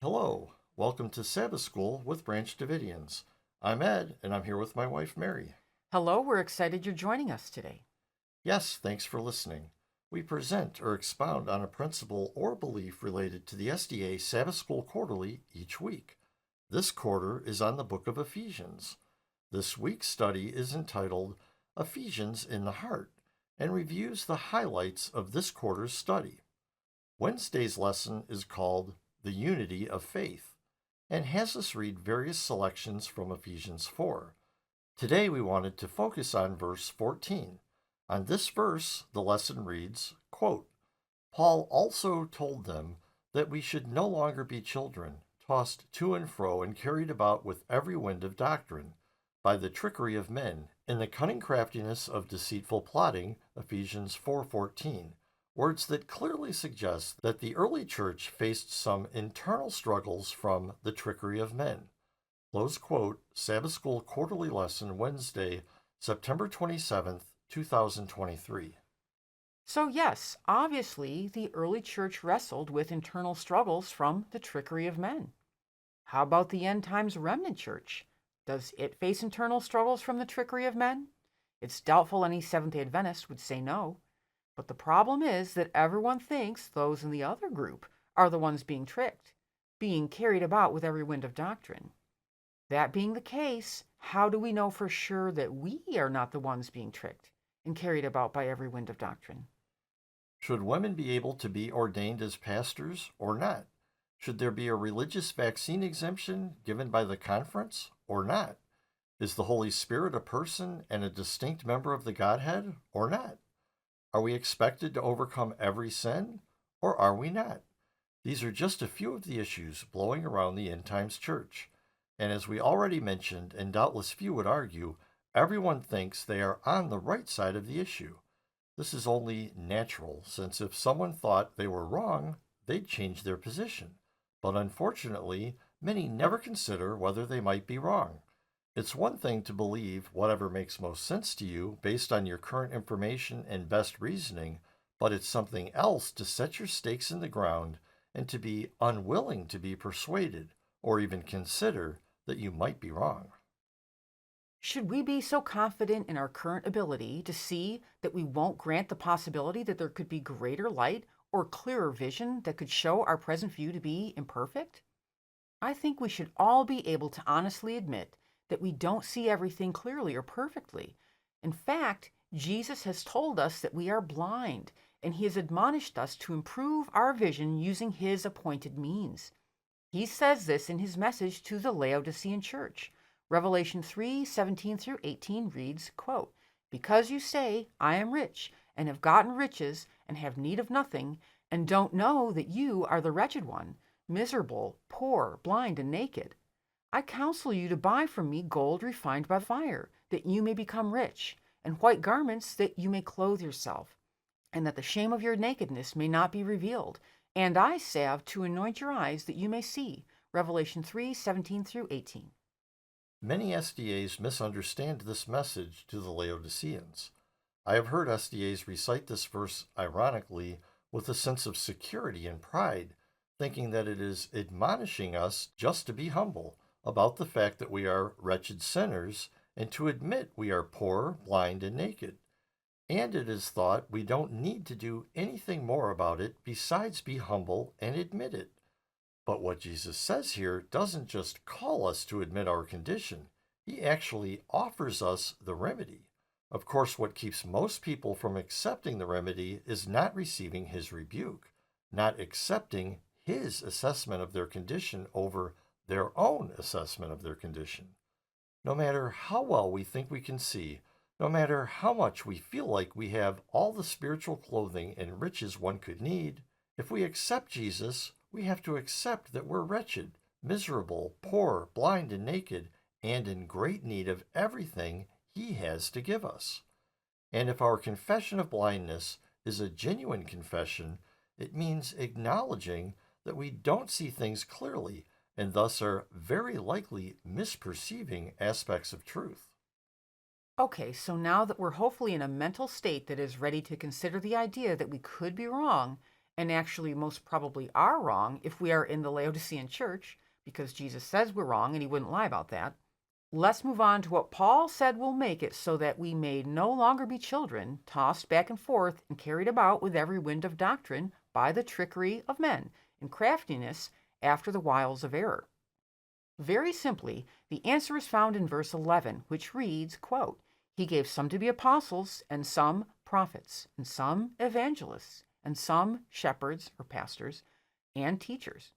Hello, welcome to Sabbath School with Branch Davidians. I'm Ed, and I'm here with my wife Mary. Hello, we're excited you're joining us today. Yes, thanks for listening. We present or expound on a principle or belief related to the SDA Sabbath School Quarterly each week. This quarter is on the book of Ephesians. This week's study is entitled Ephesians in the Heart and reviews the highlights of this quarter's study. Wednesday's lesson is called The Unity of Faith and has us read various selections from Ephesians 4. Today we wanted to focus on verse 14. On this verse, the lesson reads, quote, Paul also told them that we should no longer be children, tossed to and fro and carried about with every wind of doctrine, by the trickery of men, in the cunning craftiness of deceitful plotting, Ephesians 4:14. Words that clearly suggest that the early church faced some internal struggles from the trickery of men. Close quote, Sabbath School Quarterly Lesson, Wednesday, September 27th, 2023. So, yes, obviously, the early church wrestled with internal struggles from the trickery of men. How about the end times remnant church? Does it face internal struggles from the trickery of men? It's doubtful any Seventh-day Adventist would say no. But the problem is that everyone thinks those in the other group are the ones being tricked, being carried about with every wind of doctrine. That being the case, how do we know for sure that we are not the ones being tricked and carried about by every wind of doctrine? Should women be able to be ordained as pastors or not? Should there be a religious vaccine exemption given by the conference or not? Is the Holy Spirit a person and a distinct member of the Godhead or not? Are we expected to overcome every sin or are we not? These are just a few of the issues blowing around the end times church. And as we already mentioned, and doubtless few would argue, everyone thinks they are on the right side of the issue. This is only natural, since if someone thought they were wrong, they'd change their position. But unfortunately, many never consider whether they might be wrong. It's one thing to believe whatever makes most sense to you based on your current information and best reasoning, but it's something else to set your stakes in the ground and to be unwilling to be persuaded or even consider that you might be wrong. Should we be so confident in our current ability to see that we won't grant the possibility that there could be greater light or clearer vision that could show our present view to be imperfect? I think we should all be able to honestly admit that we don't see everything clearly or perfectly. In fact, Jesus has told us that we are blind, and he has admonished us to improve our vision using his appointed means. He says this in his message to the Laodicean church. Revelation 3:17 through 18 reads, quote, Because you say, I am rich, and have gotten riches, and have need of nothing, and don't know that you are the wretched one, miserable, poor, blind, and naked. I counsel you to buy from me gold refined by fire, that you may become rich, and white garments that you may clothe yourself, and that the shame of your nakedness may not be revealed, and eye salve to anoint your eyes that you may see. Revelation 3:17 through 18. Many SDAs misunderstand this message to the Laodiceans. I have heard SDAs recite this verse ironically with a sense of security and pride, thinking that it is admonishing us just to be humble about the fact that we are wretched sinners and to admit we are poor, blind, and naked. And it is thought we don't need to do anything more about it besides be humble and admit it. But what Jesus says here doesn't just call us to admit our condition, he actually offers us the remedy. Of course, what keeps most people from accepting the remedy is not receiving his rebuke, not accepting his assessment of their condition over their own assessment of their condition. No matter how well we think we can see, no matter how much we feel like we have all the spiritual clothing and riches one could need, if we accept Jesus, we have to accept that we're wretched, miserable, poor, blind, and naked, and in great need of everything he has to give us. And if our confession of blindness is a genuine confession, it means acknowledging that we don't see things clearly and thus are very likely misperceiving aspects of truth. Okay, so now that we're hopefully in a mental state that is ready to consider the idea that we could be wrong, and actually most probably are wrong if we are in the Laodicean church, because Jesus says we're wrong and he wouldn't lie about that. Let's move on to what Paul said will make it so that we may no longer be children, tossed back and forth and carried about with every wind of doctrine by the trickery of men and craftiness after the wiles of error. Very simply, the answer is found in verse 11, which reads, quote, "He gave some to be apostles, and some prophets, and some evangelists, and some shepherds or pastors, and teachers,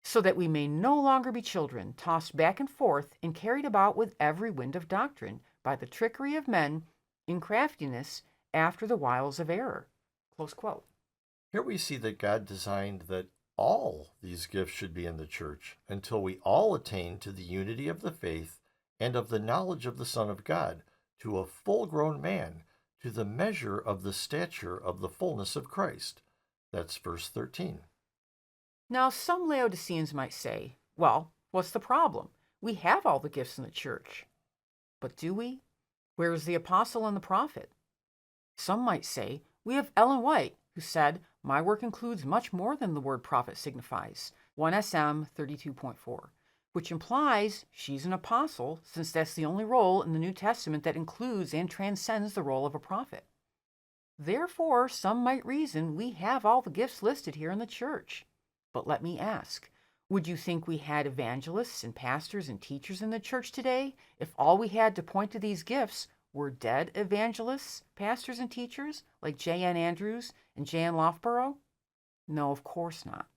so that we may no longer be children, tossed back and forth and carried about with every wind of doctrine by the trickery of men in craftiness after the wiles of error." Close quote. Here we see that God designed that all these gifts should be in the church until we all attain to the unity of the faith and of the knowledge of the Son of God, to a full-grown man, to the measure of the stature of the fullness of Christ. That's verse 13. Now, some Laodiceans might say, well, what's the problem? We have all the gifts in the church. But do we? Where is the apostle and the prophet? Some might say, we have Ellen White, who said, "My work includes much more than the word prophet signifies," 1 SM 32.4, which implies she's an apostle, since that's the only role in the New Testament that includes and transcends the role of a prophet. Therefore, some might reason we have all the gifts listed here in the church. But let me ask, would you think we had evangelists and pastors and teachers in the church today if all we had to point to these gifts were dead evangelists, pastors, and teachers like J.N. Andrews and J.N. Loughborough? No, of course not.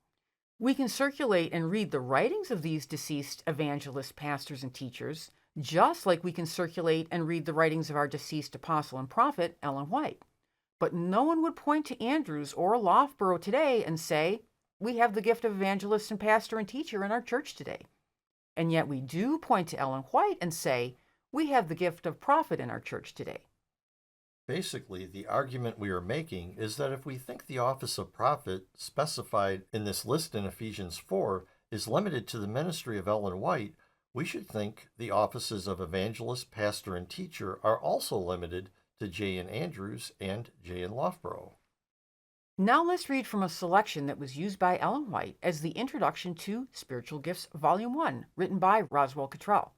We can circulate and read the writings of these deceased evangelists, pastors, and teachers, just like we can circulate and read the writings of our deceased apostle and prophet, Ellen White. But no one would point to Andrews or Loughborough today and say, we have the gift of evangelist and pastor and teacher in our church today. And yet we do point to Ellen White and say, we have the gift of prophet in our church today. Basically, the argument we are making is that if we think the office of prophet specified in this list in Ephesians 4 is limited to the ministry of Ellen White, we should think the offices of evangelist, pastor, and teacher are also limited to J.N. Andrews and J.N. Loughborough. Now let's read from a selection that was used by Ellen White as the introduction to Spiritual Gifts, Volume 1, written by Roswell Cottrell.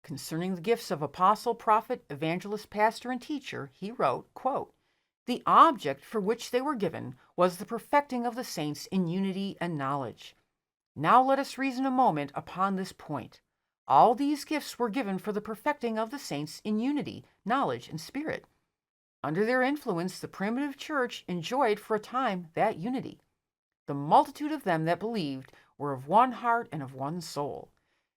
Concerning the gifts of apostle, prophet, evangelist, pastor, and teacher, he wrote, quote, "The object for which they were given was the perfecting of the saints in unity and knowledge. Now let us reason a moment upon this point. All these gifts were given for the perfecting of the saints in unity, knowledge, and spirit. Under their influence, the primitive church enjoyed for a time that unity. The multitude of them that believed were of one heart and of one soul.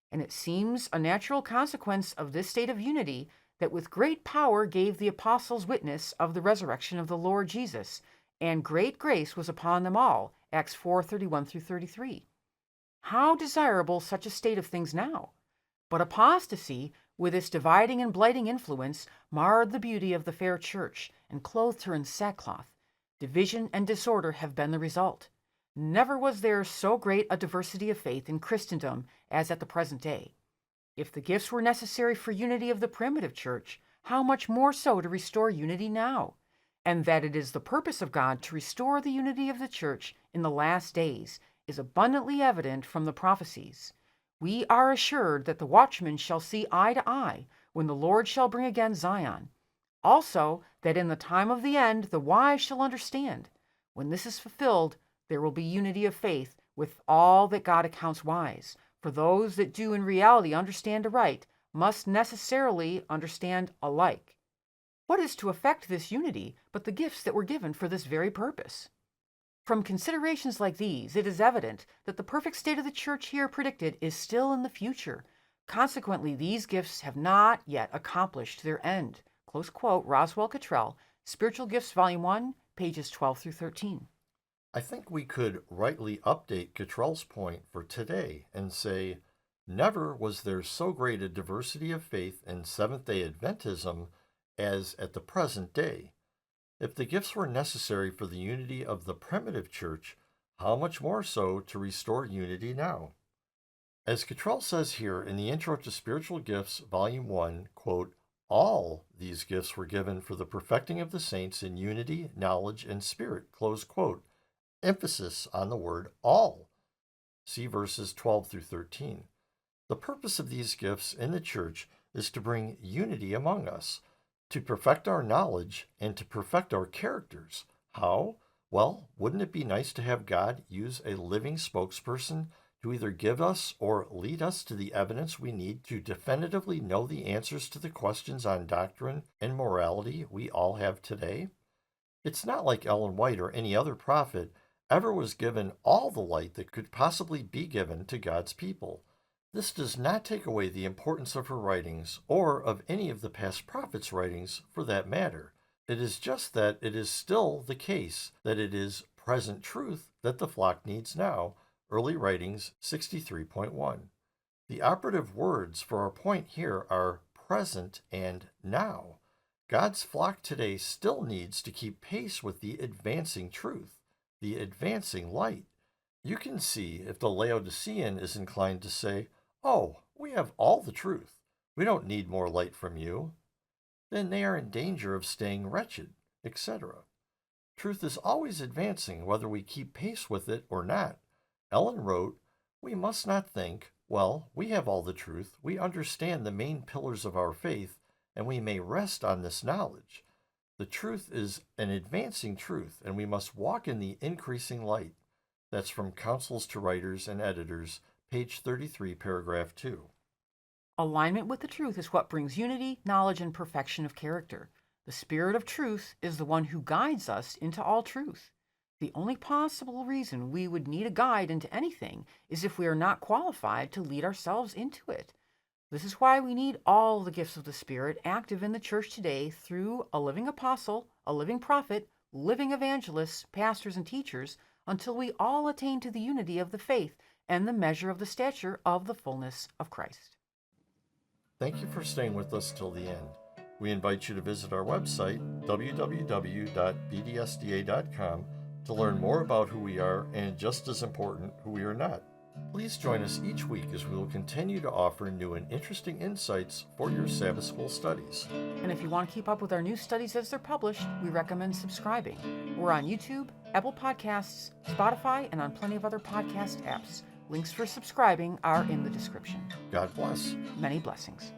And it seems a natural consequence of this state of unity that with great power gave the apostles witness of the resurrection of the Lord Jesus, and great grace was upon them all." Acts 4:31-33. How desirable such a state of things now! But apostasy, with its dividing and blighting influence, marred the beauty of the fair church and clothed her in sackcloth. Division and disorder have been the result. Never was there so great a diversity of faith in Christendom as at the present day. If the gifts were necessary for unity of the primitive church, how much more so to restore unity now? And that it is the purpose of God to restore the unity of the church in the last days is abundantly evident from the prophecies. We are assured that the watchmen shall see eye to eye when the Lord shall bring again Zion. Also, that in the time of the end the wise shall understand. When this is fulfilled, there will be unity of faith with all that God accounts wise. For those that do in reality understand aright must necessarily understand alike. What is to effect this unity but the gifts that were given for this very purpose? From considerations like these, it is evident that the perfect state of the church here predicted is still in the future. Consequently, these gifts have not yet accomplished their end. Close quote, Roswell Cottrell, Spiritual Gifts, Volume 1, pages 12-13. I think we could rightly update Cottrell's point for today and say, never was there so great a diversity of faith in Seventh-day Adventism as at the present day. If the gifts were necessary for the unity of the primitive church, how much more so to restore unity now? As Cottrell says here in the intro to Spiritual Gifts, Volume 1, quote, all these gifts were given for the perfecting of the saints in unity, knowledge, and spirit, close quote. emphasis on the word all. See verses 12 through 13. The purpose of these gifts in the church is to bring unity among us, to perfect our knowledge, and to perfect our characters. How? Well, wouldn't it be nice to have God use a living spokesperson to either give us or lead us to the evidence we need to definitively know the answers to the questions on doctrine and morality we all have today? It's not like Ellen White or any other prophet ever was given all the light that could possibly be given to God's people. This does not take away the importance of her writings, or of any of the past prophets' writings for that matter. It is just that it is still the case that it is present truth that the flock needs now. Early Writings 63.1. The operative words for our point here are present and now. God's flock today still needs to keep pace with the advancing truth, the advancing light. You can see if the Laodicean is inclined to say, "Oh, we have all the truth. We don't need more light from you." Then they are in danger of staying wretched, etc. Truth is always advancing whether we keep pace with it or not. Ellen wrote, "We must not think, well, we have all the truth, we understand the main pillars of our faith, and we may rest on this knowledge. The truth is an advancing truth, and we must walk in the increasing light." That's from Counsels to Writers and Editors, page 33, paragraph 2. Alignment with the truth is what brings unity, knowledge, and perfection of character. The Spirit of truth is the one who guides us into all truth. The only possible reason we would need a guide into anything is if we are not qualified to lead ourselves into it. This is why we need all the gifts of the Spirit active in the church today through a living apostle, a living prophet, living evangelists, pastors, and teachers, until we all attain to the unity of the faith and the measure of the stature of the fullness of Christ. Thank you for staying with us till the end. We invite you to visit our website, www.bdsda.com, to learn more about who we are and, just as important, who we are not. Please join us each week as we will continue to offer new and interesting insights for your Sabbath School studies. And if you want to keep up with our new studies as they're published, we recommend subscribing. We're on YouTube, Apple Podcasts, Spotify, and on plenty of other podcast apps. Links for subscribing are in the description. God bless. Many blessings.